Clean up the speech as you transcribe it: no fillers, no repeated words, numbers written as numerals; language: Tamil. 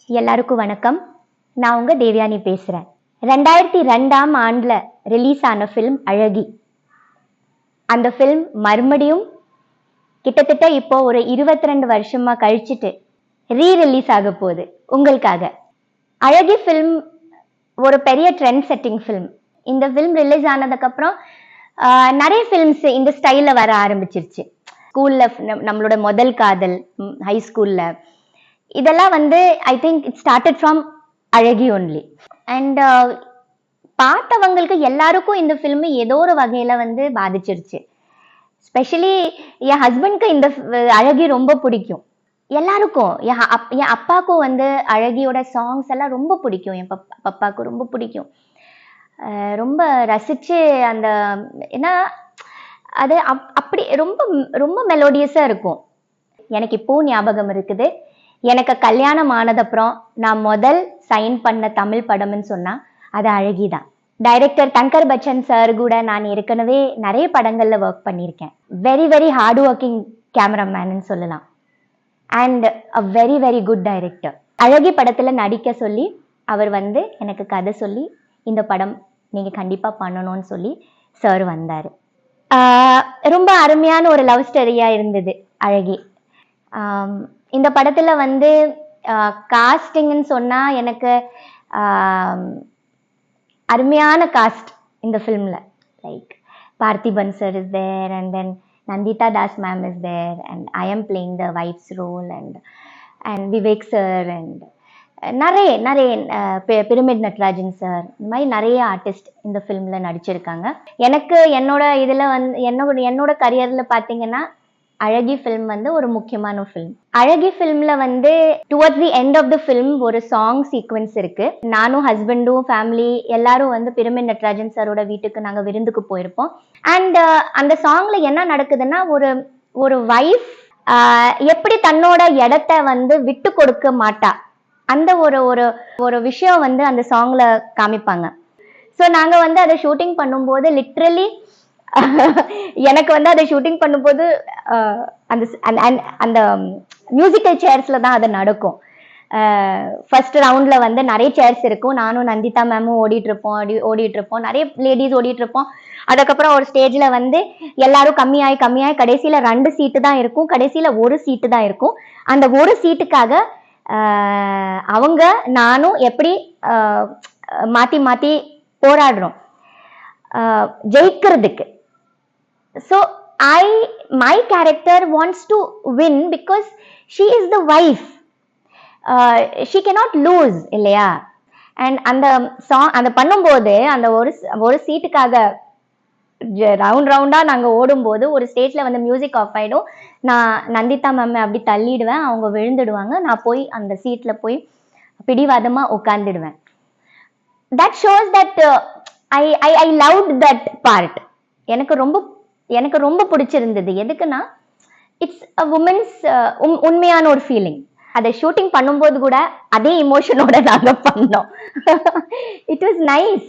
எல்லாருக்கும் வணக்கம். நான் உங்க தேவயானி பேசுறேன். 2002ஆம் ஆண்டுல ரிலீஸ் ஆன ஃபிலிம் அழகி. அந்த ஃபிலிம் மறுபடியும் கிட்டத்தட்ட இப்போ ஒரு 22 வருஷமா கழிச்சிட்டு ரிலீஸ் ஆக போகுது உங்களுக்காக. அழகி ஃபிலிம் ஒரு பெரிய ட்ரெண்ட் செட்டிங் ஃபிலிம். இந்த ஃபிலிம் ரிலீஸ் ஆனதுக்கு அப்புறம் நிறைய ஃபிலிம்ஸ் இந்த ஸ்டைல்ல வர ஆரம்பிச்சிருச்சு. ஸ்கூல்ல நம்மளோட முதல் காதல், ஹை ஸ்கூல்ல இதெல்லாம் I think it started from அழகி ஒன்லி. அண்ட் பார்த்தவங்களுக்கு எல்லாருக்கும் இந்த ஃபிலிம் ஏதோ ஒரு வகையில பாதிச்சிருச்சு. ஸ்பெஷலி என் ஹஸ்பண்ட்க்கு இந்த அழகி ரொம்ப பிடிக்கும். எல்லாருக்கும், என் அப்பாவுக்கும் அழகியோட சாங்ஸ் எல்லாம் ரொம்ப பிடிக்கும். என் பப்பாவுக்கும் ரொம்ப பிடிக்கும். ரொம்ப ரசிச்சு அந்த ஏன்னா அது அப்படி ரொம்ப ரொம்ப மெலோடியஸா இருக்கும். எனக்கு இப்போ ஞாபகம் இருக்குது, எனக்கு கல்யாணம் ஆனதப்புறம் நான் முதல் சைன் பண்ண தமிழ் படம்னு சொன்னா அது அழகிதான். டைரக்டர் தங்கர் பச்சன் சார் கூட நான் ஏற்கனவே நிறைய படங்கள்ல ஒர்க் பண்ணியிருக்கேன். Very very hard working cameraman சொல்லலாம். And a very very good director. அழகி படத்துல நடிக்க சொல்லி அவர் எனக்கு கதை சொல்லி இந்த படம் நீங்க கண்டிப்பா பண்ணணும்னு சொல்லி சார் வந்தாரு. ரொம்ப அருமையான ஒரு லவ் ஸ்டோரியா இருந்தது அழகி. இந்த படத்துல காஸ்டிங்னு சொன்னா எனக்கு அருமையான காஸ்ட் இந்த ஃபிலிம்ல. Like Parthiban sir is there, and then Nandita Das ma'am is there, and I am playing the wife's role, and Vivek sir, and நிறைய பிரமிட் நட்ராஜன் சார், இந்த மாதிரி நிறைய ஆர்டிஸ்ட் இந்த ஃபிலிம்ல நடிச்சிருக்காங்க. எனக்கு என்னோட இதுல என்னோட கரியர்ல பாத்தீங்கன்னா அழகி ஃபிலிம் ஒரு முக்கியமான ஃபிலிம். அழகி ஃபிலிம்ல towards the end of the film ஒரு சாங் சீக்வன்ஸ் இருக்கு. நானும் ஹஸ்பண்டும் ஃபேமிலி எல்லாரும் பிரமிட் நட்ராஜன் சாரோட வீட்டுக்கு நாங்க விருந்துக்கு போயிருப்போம். அண்ட் அந்த சாங்ல என்ன நடக்குதுன்னா, ஒரு வைஃப் எப்படி தன்னோட இடத்த விட்டு கொடுக்க மாட்டா, அந்த ஒரு விஷயம் அந்த சாங்ல காமிப்பாங்க. ஸோ நாங்க அதை ஷூட்டிங் பண்ணும்போது லிட்ரலி எனக்கு அதை ஷூட்டிங் பண்ணும்போது அந்த மியூசிக்கல் சேர்ஸ்ல தான் அது நடக்கும். ஃபர்ஸ்ட் ரவுண்ட்ல நிறைய சேர்ஸ் இருக்கும். நானும் நந்திதா மேமும் ஓடிட்டு இருப்போம், நிறைய லேடிஸ் ஓடிட்டு இருப்போம். அதுக்கப்புறம் ஒரு ஸ்டேஜ்ல எல்லாரும் கம்மியாயி கடைசியில 2 சீட்டு தான் இருக்கும், கடைசியில 1 சீட்டு தான் இருக்கும். அந்த 1 சீட்டுக்காக அவங்க நானும் எப்படி மாத்தி போராடுறோம் ஜெயிக்கிறதுக்கு. So my character wants to win because she is the wife. She cannot lose இல்லையா? And அந்த சாங் அந்த பண்ணும்போது அந்த ஒரு சீட்டுக்காக ரவுண்டா நாங்க ஓடும்போது ஒரு ஸ்டேஜ்ல மியூசிக் ஆஃப் ஆயிடும். நான் நந்திதா மேம் அப்படி தள்ளிடுவேன், அவங்க விழுந்துடுவாங்க. நான் போய் அந்த சீட்ல போய் பிடிவாதமா உட்கார்ந்துடுவேன். That shows that I loved that part. எனக்கு ரொம்ப பிடிச்சிருந்தது. எதுக்குன்னா இட்ஸ் அ உமன்ஸ் உண்மையான ஒரு ஃபீலிங். அதை ஷூட்டிங் பண்ணும்போது கூட அதே இமோஷனோட நாங்க பண்ணோம். It was nice.